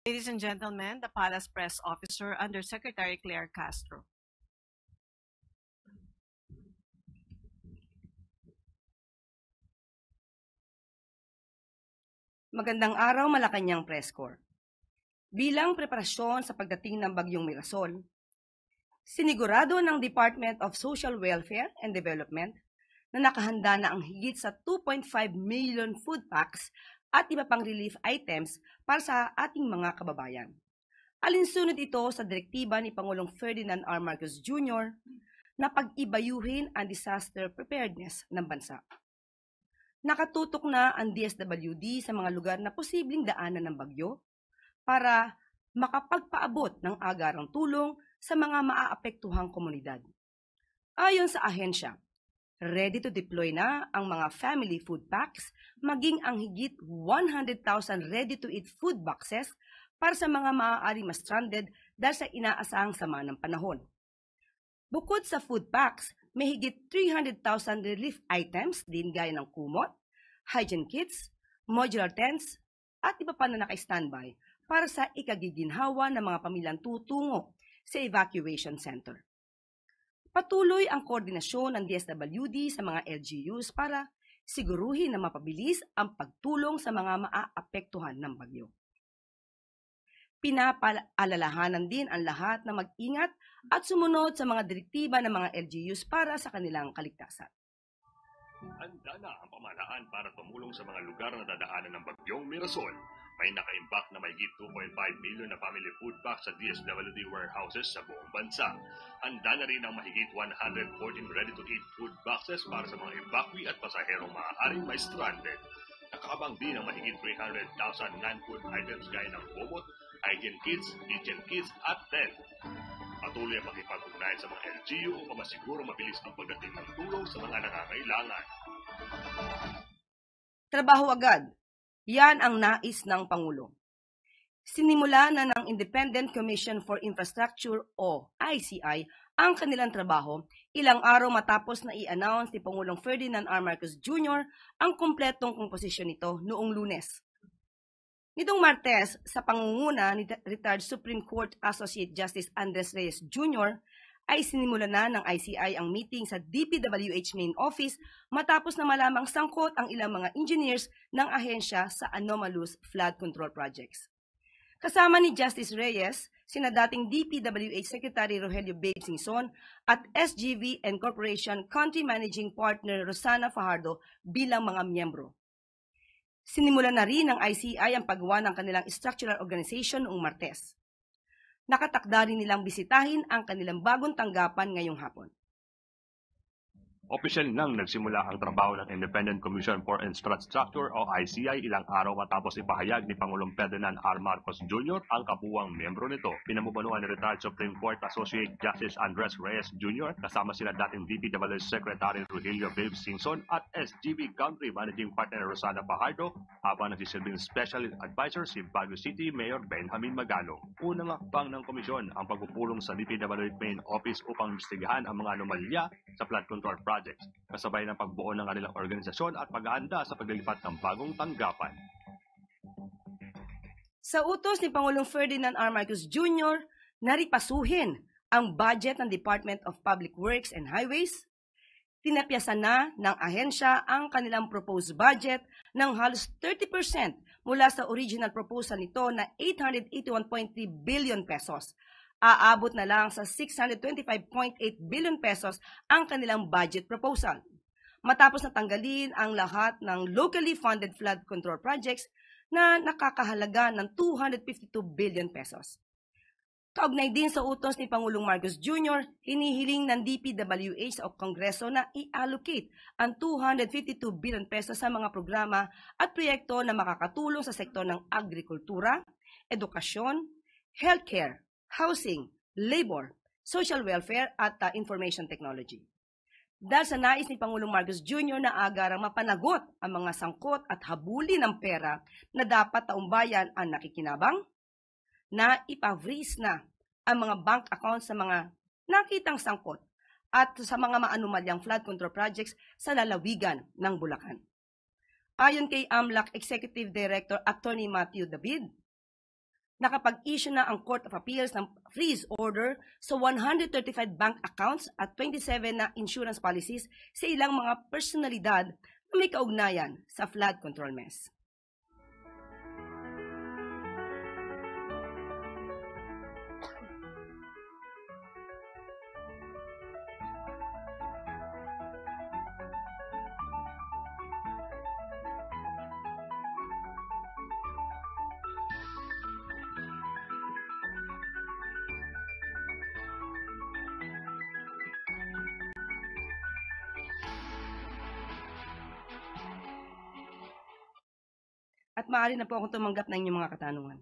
Ladies and gentlemen, the Palace Press Officer under Secretary Claire Castro. Magandang araw, Malacanang Press Corps. Bilang preparasyon sa pagdating ng Bagyong Mirasol, sinigurado ng Department of Social Welfare and Development na nakahanda na ang higit sa 2.5 million food packs at iba pang relief items para sa ating mga kababayan. Alinsunod ito sa direktiba ni Pangulong Ferdinand R. Marcos Jr. na pag-ibayuhin ang disaster preparedness ng bansa. Nakatutok na ang DSWD sa mga lugar na posibleng daanan ng bagyo para makapagpaabot ng agarang tulong sa mga maaapektuhang komunidad. Ayon sa ahensya, ready to deploy na ang mga family food packs maging ang higit 100,000 ready-to-eat food boxes para sa mga maaaring ma-stranded dahil sa inaasahang sama ng panahon. Bukod sa food packs, may higit 300,000 relief items din gaya ng kumot, hygiene kits, modular tents, at iba pa na naka-standby para sa ikagiginhawa ng mga pamilyang tutungo sa evacuation center. Patuloy ang koordinasyon ng DSWD sa mga LGUs para siguruhin na mapabilis ang pagtulong sa mga maaapektuhan ng bagyo. Pinapaalalahanan din ang lahat na mag-ingat at sumunod sa mga direktiba ng mga LGUs para sa kanilang kaligtasan. Handa na ang pamahalaan para tumulong sa mga lugar na dadaanan ng Bagyong Mirasol. May nakaimbak na mahigit 2.5 million na family food packs sa DSWD warehouses sa buong bansa. Handa na rin ang mahigit 114 ready-to-eat food boxes para sa mga evacuee at pasaherong maaaring may stranded. Nakaabang din ang mahigit 300,000 non-food items gaya ng kumot, hygiene kits, kitchen kits at tent. Patuloy ang pakipag-ugnayan sa mga LGU upang masiguro mabilis ang pagdating ng tulong sa mga nangangailangan. Trabaho agad. Yan ang nais ng Pangulo. Sinimula na ng Independent Commission for Infrastructure o ICI ang kanilang trabaho ilang araw matapos na i-announce ni Pangulong Ferdinand R. Marcos Jr. ang kumpletong komposisyon nito noong Lunes. Nitong Martes, sa pangunguna ni retired Supreme Court Associate Justice Andres Reyes Jr., ay sinimula na ng ICI ang meeting sa DPWH main office matapos na malamang sangkot ang ilang mga engineers ng ahensya sa anomalous flood control projects. Kasama ni Justice Reyes, sina dating DPWH Secretary Rogelio Babe Singson at SGV and Corporation Country Managing Partner Rosana Fajardo bilang mga miyembro. Sinimula na rin ng ICI ang paggawa ng kanilang structural organization noong Martes. Nakatakda rin nilang bisitahin ang kanilang bagong tanggapan ngayong hapon. Opisyal nang nagsimula ang trabaho ng Independent Commission for Infrastructure o ICI ilang araw matapos ipahayag ni Pangulong Ferdinand R. Marcos Jr. ang kabuuang membro nito. Pinamubunuan ni retired Supreme Court Associate Justice Andres Reyes Jr. kasama sila dating DPWH Secretary Rogelio Babe Singson at SGV Country Managing Partner Rosana Fajardo habang nagsisilbing Special Advisor si Baguio City Mayor Benjamin Magalong. Unang hakbang ng komisyon ang pagpupulong sa DPWH Main Office upang imbestigahan ang mga anomalya sa flood control project. Kasabay ng pagbuo ng kanilang organisasyon at paghahanda sa paglilipat ng bagong tanggapan. Sa utos ni Pangulong Ferdinand R. Marcos Jr., naripasuhin ang budget ng Department of Public Works and Highways. Tinapyasan na ng ahensya ang kanilang proposed budget ng halos 30% mula sa original proposal nito na 881.3 billion pesos. Aabot na lang sa 625.8 billion pesos ang kanilang budget proposal. Matapos na tanggalin ang lahat ng locally funded flood control projects na nakakahalaga ng 252 billion pesos. Kaugnay din sa utos ni Pangulong Marcos Jr., hinihiling ng DPWH o Kongreso na i-allocate ang 252 billion pesos sa mga programa at proyekto na makakatulong sa sektor ng agrikultura, edukasyon, healthcare, housing, labor, social welfare at information technology. Dahil sa nais ni Pangulong Marcos Jr. na agarang mapanagot ang mga sangkot at habuli ng pera na dapat taumbayan ang nakikinabang, na ipavreeze na ang mga bank accounts sa mga nakitang sangkot at sa mga maanumalyang flood control projects sa lalawigan ng Bulacan. Ayon kay AMLAC Executive Director Attorney Matthew David, nakapag-issue na ang Court of Appeals ng freeze order sa 135 bank accounts at 27 na insurance policies sa ilang mga personalidad na may kaugnayan sa flood control mess. At maaari na po akong tumanggap ng inyong mga katanungan.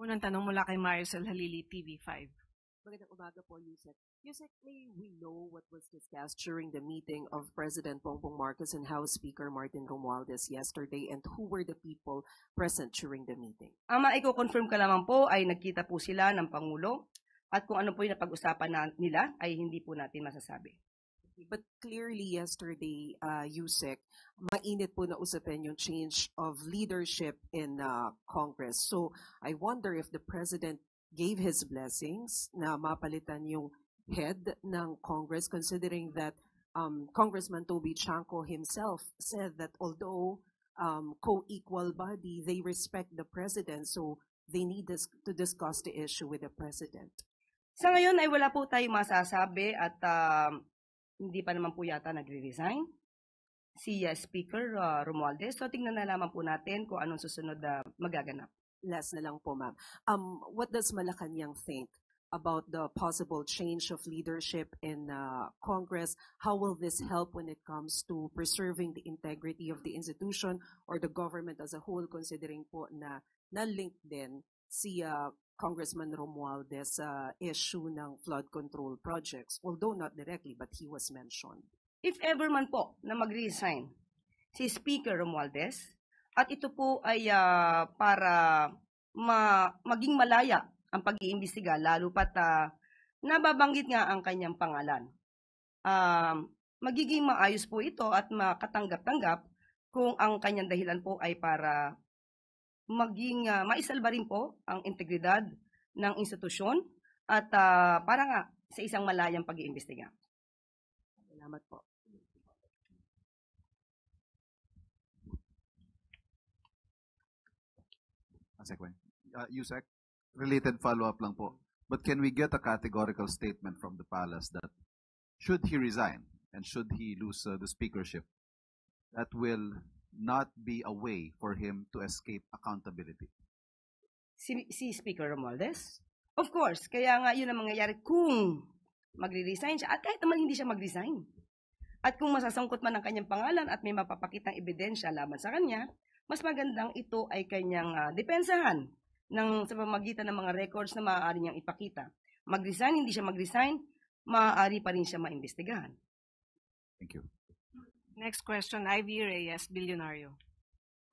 Unang tanong mula kay Maricel Halili, TV5. Magandang umaga po, Yusek. Yusek, may we know what was discussed during the meeting of President Bongbong Marcos and House Speaker Martin Romualdez yesterday, and who were the people present during the meeting? Ang maiko-confirm ka lamang po ay nagkita po sila ng Pangulo at kung ano po yung napag-usapan nila ay hindi po natin masasabi. But clearly yesterday, Yusek, mainit po na usapan yung change of leadership in Congress. So I wonder if the President gave his blessings na mapalitan yung head ng Congress, considering that Congressman Toby Chanco himself said that although co-equal body, they respect the President, so they need to discuss the issue with the President. Sa ngayon ay wala po tayong masasabi at hindi pa naman po yata nagre-resign si Speaker Romualdez. So tingnan na lamang po natin kung anong susunod na magaganap. Last na lang po, ma'am. What does Malacanang think about the possible change of leadership in Congress? How will this help when it comes to preserving the integrity of the institution or the government as a whole, considering po na na-link din si Congressman Romualdez issue ng flood control projects, although not directly, but he was mentioned. If ever man po na mag-resign si Speaker Romualdez, at ito po ay para maging malaya ang pag-iimbestiga, lalo pat nababanggit nga ang kanyang pangalan. Magiging maayos po ito at makatanggap-tanggap kung ang kanyang dahilan po ay para maging maisalba rin po ang integridad ng institusyon at para nga sa isang malayang pag-iimbestiga. Salamat po. Yusek, related follow-up lang po. But can we get a categorical statement from the palace that should he resign and should he lose the speakership, that will not be a way for him to escape accountability? Si Speaker Romualdez? Of course, kaya nga yun ang mangyayari kung magre-resign siya at kahit naman hindi siya mag-resign. At kung masasangkot man ang kanyang pangalan at may mapapakitang ebidensya laban sa kanya, mas magandang ito ay kanyang depensahan sa pamamagitan ng mga records na maaari niyang ipakita. Mag-resign, hindi siya mag-resign, maaari pa rin siya maimbestigahan. Thank you. Next question, Ivy Reyes, Bilyonaryo.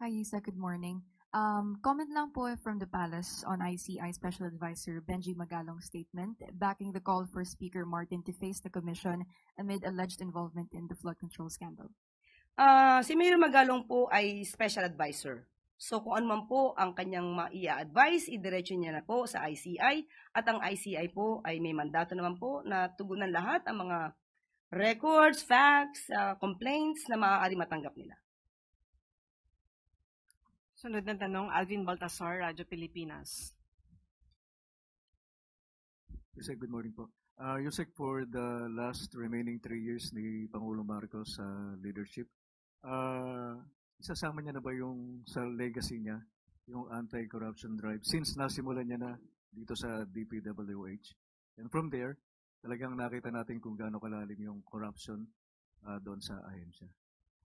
Hi, Isa. Good morning. Comment lang po from the Palace on ICI Special Advisor Benji Magalong's statement backing the call for Speaker Martin to face the Commission amid alleged involvement in the flood control scandal. Si Mayor Magalong po ay Special Advisor. So kung ano man po ang kanyang maia-advise, idiretso niya na po sa ICI at ang ICI po ay may mandato naman po na tugunan lahat ang mga records, facts, complaints na maaari matanggap nila. Sunod na tanong, Alvin Baltasar, Radyo Pilipinas. Yusek, good morning po. Yusek, for the last remaining 3 years ni Pangulong Marcos sa leadership, isasama niya na ba yung sa legacy niya, yung anti-corruption drive, since nasimulan niya na dito sa DPWH? And from there, talagang nakita natin kung gaano kalalim yung corruption doon sa ahensya.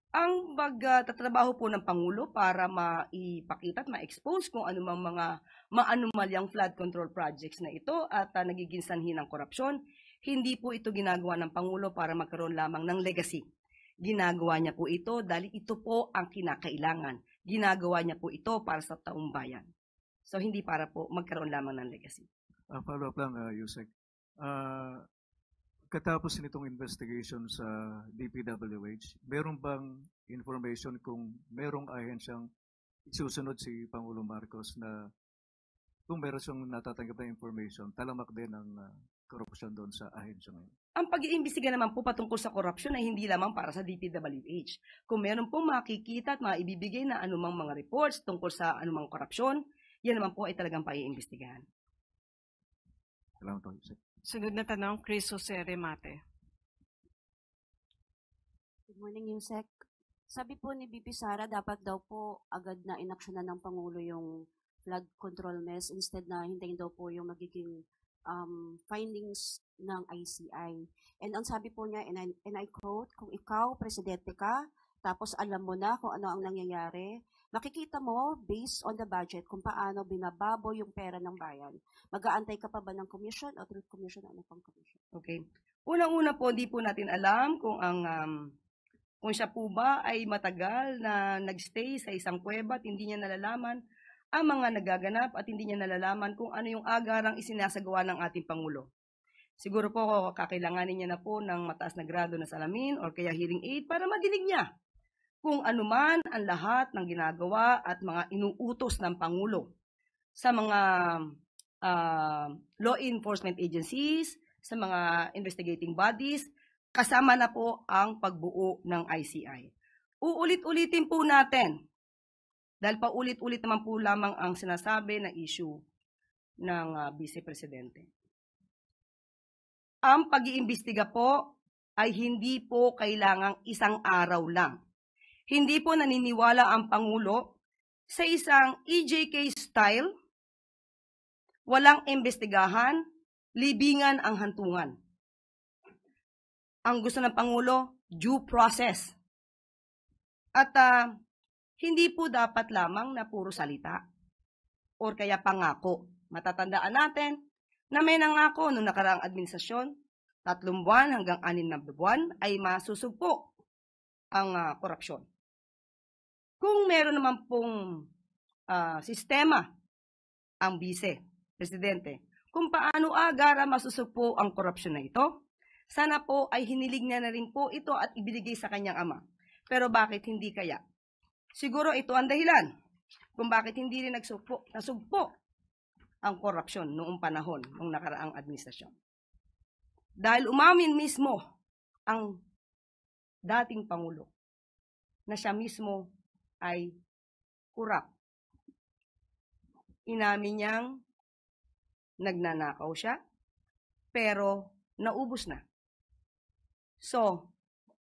Ang pagtatrabaho po ng Pangulo para maipakita at ma-expose kung anumang mga maanumalyang flood control projects na ito at nagiging sanhi ng korupsyon, hindi po ito ginagawa ng Pangulo para magkaroon lamang ng legacy. Ginagawa niya po ito dahil ito po ang kinakailangan. Ginagawa niya po ito para sa taong bayan. So hindi para po magkaroon lamang ng legacy. Follow up lang, Yusek. Katapos nitong investigation sa DPWH, meron bang information kung merong ahensyang isusunod si Pangulong Marcos na kung meron siyang natatanggap na information, talamak din ang korupsyon doon sa ahensya ngayon. Ang pag-iimbestiga naman po patungkol sa korupsyon ay hindi lamang para sa DPWH. Kung meron pong makikita at maibibigay na anumang mga reports tungkol sa anumang korupsyon, yan naman po ay talagang pag-iimbestigahan. Salamat po, Yusek. Sunod na tanong, Chris Jose Remate. Good morning, Yusek. Sabi po ni BP Sara, dapat daw po agad na inaksyonan ng Pangulo yung flood control mess instead na hintayin daw po yung magiging findings ng ICI. And ang sabi po niya, and I quote, kung ikaw, presidente ka, tapos alam mo na kung ano ang nangyayari, makikita mo, based on the budget, kung paano binababo yung pera ng bayan. Mag-aantay ka pa ba ng commission o truth commission o ano pang commission? Okay. Unang-una po, di po natin alam kung kung siya po ba ay matagal na nagstay sa isang kuweba at hindi niya nalalaman ang mga nagaganap at hindi niya nalalaman kung ano yung agarang isinasagawa ng ating Pangulo. Siguro po kakailanganin niya na po ng mataas na grado na salamin or kaya hearing aid para madinig niya kung anuman ang lahat ng ginagawa at mga inuutos ng Pangulo sa mga law enforcement agencies, sa mga investigating bodies, kasama na po ang pagbuo ng ICI. Uulit-ulitin po natin, dahil paulit-ulit naman po lamang ang sinasabi na issue ng Vice Presidente. Ang pag-iimbestiga po ay hindi po kailangang isang araw lang. Hindi po naniniwala ang Pangulo sa isang EJK style, walang imbestigahan, libingan ang hantungan. Ang gusto ng Pangulo, due process. At hindi po dapat lamang na puro salita or kaya pangako. Matatandaan natin na may nangako noong nakaraang administrasyon, 3 buwan hanggang 6 na buwan ay masusugpo ang korupsyon. Kung meron naman pong sistema ang Vice Presidente, kung paano agara masusugpo ang korupsyon na ito, sana po ay hinilig niya na rin po ito at ibinigay sa kanyang ama. Pero bakit hindi kaya? Siguro ito ang dahilan kung bakit hindi rin nasugpo ang korupsyon noong panahon ng nakaraang administrasyon. Dahil umamin mismo ang dating Pangulo na siya mismo ay corrupt. Inamin niyang nagnanakaw siya, pero naubos na. So,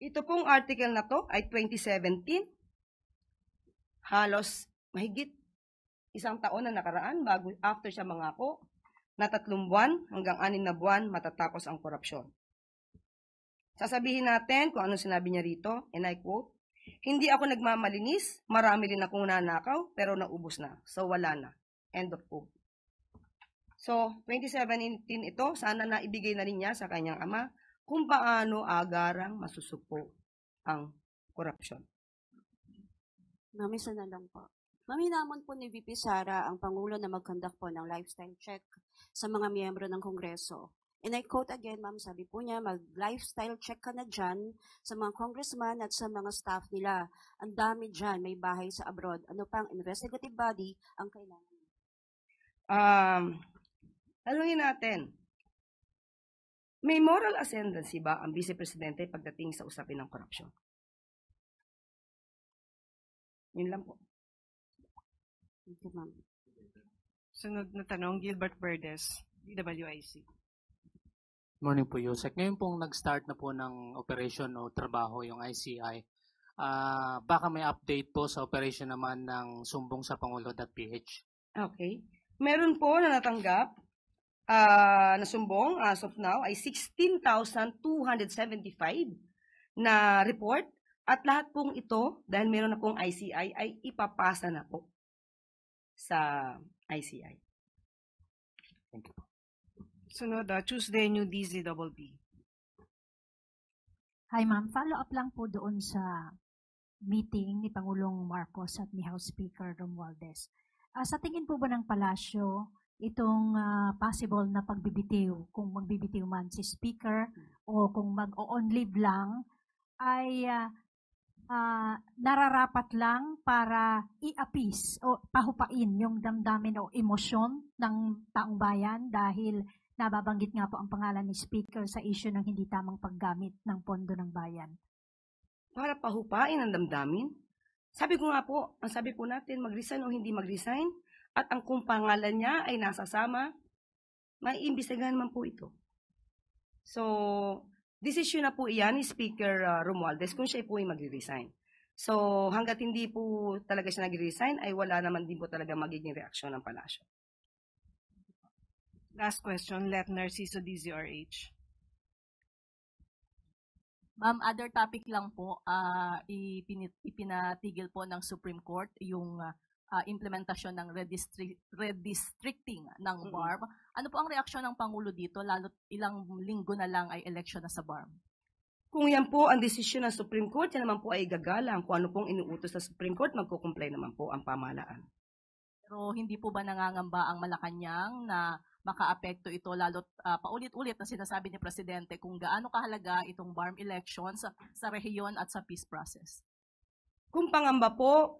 ito pong article na to ay 2017, halos mahigit 1 taon na nakaraan bago after siya mangako na 3 buwan hanggang 6 na buwan matatapos ang korupsyon. Sasabihin natin kung ano sinabi niya rito, and I quote, "Hindi ako nagmamalinis, marami rin akong nanakaw, pero naubos na. So wala na." End of quote. So, 2017 ito, sana naibigay na rin niya sa kanyang ama kung paano agarang masusugpo ang korupsyon. Ma'am, isa na lang po. Ma'am, hinamon po ni VP Sara ang Pangulo na mag-conduct po ng lifestyle check sa mga miyembro ng Kongreso. And I quote again, ma'am, sabi po niya, mag-lifestyle check ka na dyan sa mga congressman at sa mga staff nila. Ang dami dyan, may bahay sa abroad. Ano pang investigative body ang kailangan? Tanungin natin, may moral ascendancy ba ang Vice Presidente pagdating sa usapin ng korupsyon? Yun lang po. Thank you, ma'am. Sunod na tanong, Gilbert Verdes, DWIC. Morning po, Yusek. Ngayon pong nag-start na po ng operation o trabaho yung ICI. Baka may update po sa operation naman ng sumbong sa Pangulo.ph. Okay. Meron po na natanggap na sumbong as of now ay 16,275 na report at lahat pong ito, dahil meron na pong ICI, ay ipapasa na po sa ICI. Thank you. Sunod, Tuesday, New DZBB. Hi ma'am, follow up lang po doon sa meeting ni Pangulong Marcos at ni House Speaker Romualdez. Sa tingin po ba ng palasyo, itong possible na pagbibitiw, kung magbibitiw man si Speaker o kung mag-on leave lang, ay nararapat lang para i-appease o pahupain yung damdamin o emosyon ng taong bayan dahil nababanggit nga po ang pangalan ni Speaker sa issue ng hindi tamang paggamit ng pondo ng bayan. Para pahupain ang damdamin? Sabi ko nga po, ang sabi po natin, mag-resign o hindi mag-resign, at ang kung pangalan niya ay nasasama, maiimbestigahan man po ito. So, desisyon na po iyan ni Speaker Romualdez kung siya po ay mag-resign. So, hanggat hindi po talaga siya nag-resign, ay wala naman din po talaga magiging reaksyon ng palasyo. Last question, Let Narciso DZRH. Ma'am, other topic lang po, ipinatigil po ng Supreme Court yung implementasyon ng redistricting ng BARM. Ano po ang reaksyon ng Pangulo dito, lalo't ilang linggo na lang ay election na sa BARM? Kung yan po ang desisyon ng Supreme Court, yan naman po ay gagalang. Kung ano pong inuutos sa Supreme Court, magkukumplay naman po ang pamahalaan. Pero hindi po ba nangangamba ang Malacanang na makaapekto ito lalo't paulit-ulit na sinasabi ni Presidente kung gaano kahalaga itong BARM elections sa rehiyon at sa peace process? Kung pangamba po,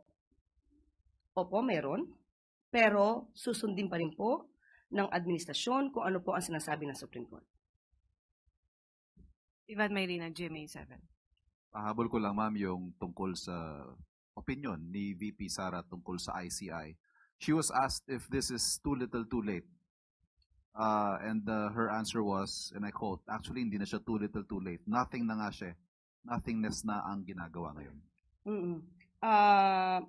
opo, meron. Pero susundin pa rin po ng administrasyon kung ano po ang sinasabi ng Supreme Court. Ivan Mayrina, GMA7. Pahabol ko lang, ma'am, yung tungkol sa opinion ni VP Sara tungkol sa ICI. She was asked if this is too little too late. And her answer was, and I quote, actually hindi na siya too little too late. Nothing na nga siya. Nothingness na ang ginagawa ngayon.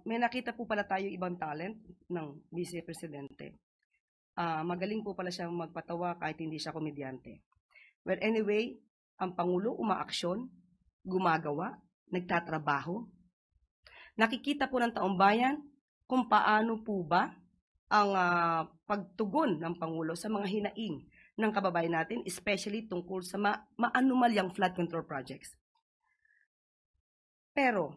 May nakita po pala tayo ibang talent ng Vice Presidente. Magaling po pala siyang magpatawa kahit hindi siya komedyante. But anyway, ang Pangulo umaaksyon, gumagawa, nagtatrabaho. Nakikita po ng taong bayan kung paano po ba ang pagtugon ng Pangulo sa mga hinaing ng kababayan natin, especially tungkol sa maanumalyang flood control projects. Pero,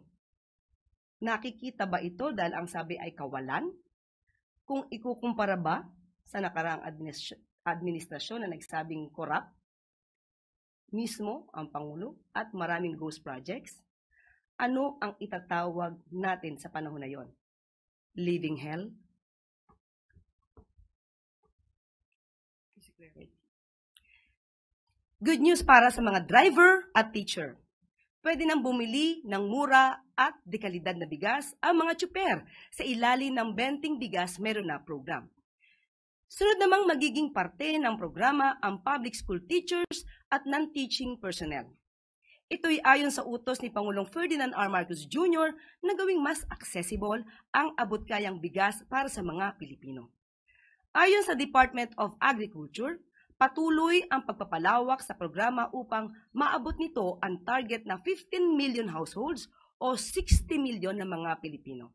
nakikita ba ito dahil ang sabi ay kawalan? Kung ikukumpara ba sa nakaraang administrasyon na nagsabing corrupt, mismo ang Pangulo at maraming ghost projects, ano ang itatawag natin sa panahon na yon? Living hell? Good news para sa mga driver at teacher. Pwede nang bumili ng mura at dekalidad na bigas ang mga tsuper sa ilalim ng Benting Bigas Meron Na program. Sunod namang magiging parte ng programa ang public school teachers at non-teaching personnel. Ito'y ayon sa utos ni Pangulong Ferdinand R. Marcos Jr. na gawing mas accessible ang abot-kayang bigas para sa mga Pilipino. Ayon sa Department of Agriculture, patuloy ang pagpapalawak sa programa upang maabot nito ang target na 15 million households o 60 million na mga Pilipino.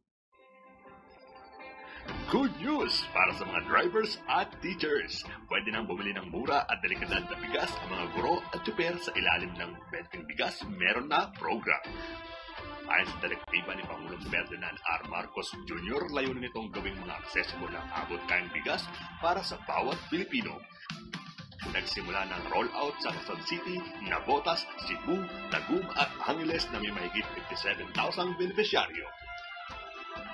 Good news para sa mga drivers at teachers. Pwede nang bumili ng mura at delikadad na bigas ang mga guro at tsuper sa ilalim ng Benting Bigas Meron Na program. Ayon sa direktiba ni Pangulong Ferdinand R. Marcos Jr., layunin nitong gawing mga accessible ang abot-kayang bigas para sa bawat Pilipino. Nagsimula ng rollout sa Quezon City, Navotas, Cebu, Tagum at Angeles na may mahigit 57,000 benepisyaryo.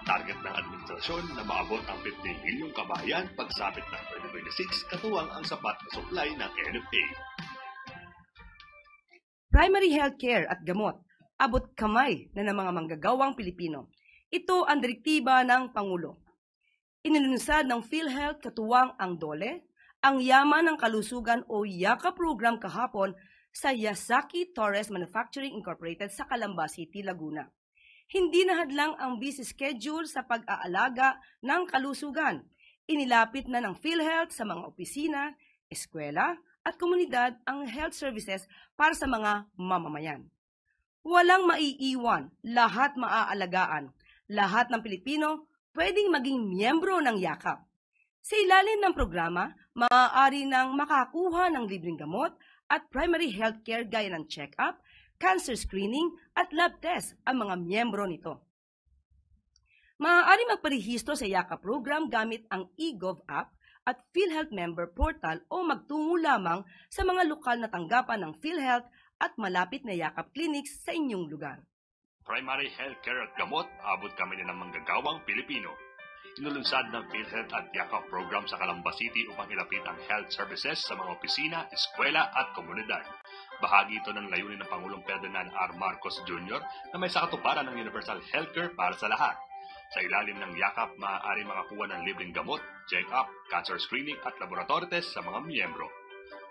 Target ng administrasyon na maabot ang 15 milyong kabahayan pagsapit ng 2026 katuwang ang sapat na supply ng NFA. Primary healthcare at gamot, abot kamay na ng mga manggagawang Pilipino. Ito ang direktiba ng Pangulo. Inilunsad ng PhilHealth katuwang ang DOLE, ang Yaman ng Kalusugan o YAKA program kahapon sa Yasaki Torres Manufacturing Incorporated sa Calamba City, Laguna. Hindi nahadlang ang busy schedule sa pag-aalaga ng kalusugan. Inilapit na ng PhilHealth sa mga opisina, eskwela at komunidad ang health services para sa mga mamamayan. Walang maiiwan, lahat maaalagaan. Lahat ng Pilipino pwedeng maging miyembro ng YAKA. Sa ilalim ng programa, maaari nang makakuha ng libreng gamot at primary healthcare gaya ng check-up, cancer screening at lab test ang mga miyembro nito. Maaari magparehistro sa YAKA program gamit ang eGov app at PhilHealth member portal o magtungo lamang sa mga lokal na tanggapan ng PhilHealth at malapit na YAKA clinics sa inyong lugar. primary healthcare at gamot, abot kami ng manggagawang Pilipino. Inulunsad ng PhilHealth at Yakap program sa Calamba City upang ilapit ang health services sa mga opisina, eskwela at komunidad. Bahagi ito ng layunin ng Pangulong Ferdinand R. Marcos Jr. na may sakatuparan ng universal healthcare para sa lahat. Sa ilalim ng Yakap, maaari makakuha ng libreng gamot, check-up, cancer screening at laboratory test sa mga miyembro.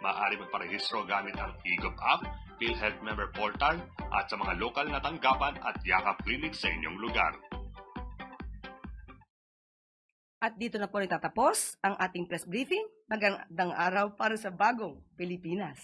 Maaari magparehistro gamit ang eGov app, PhilHealth member portal at sa mga lokal na tanggapan at Yakap clinic sa inyong lugar. At dito na po natatapos ang ating press briefing. Magandang araw para sa bagong Pilipinas.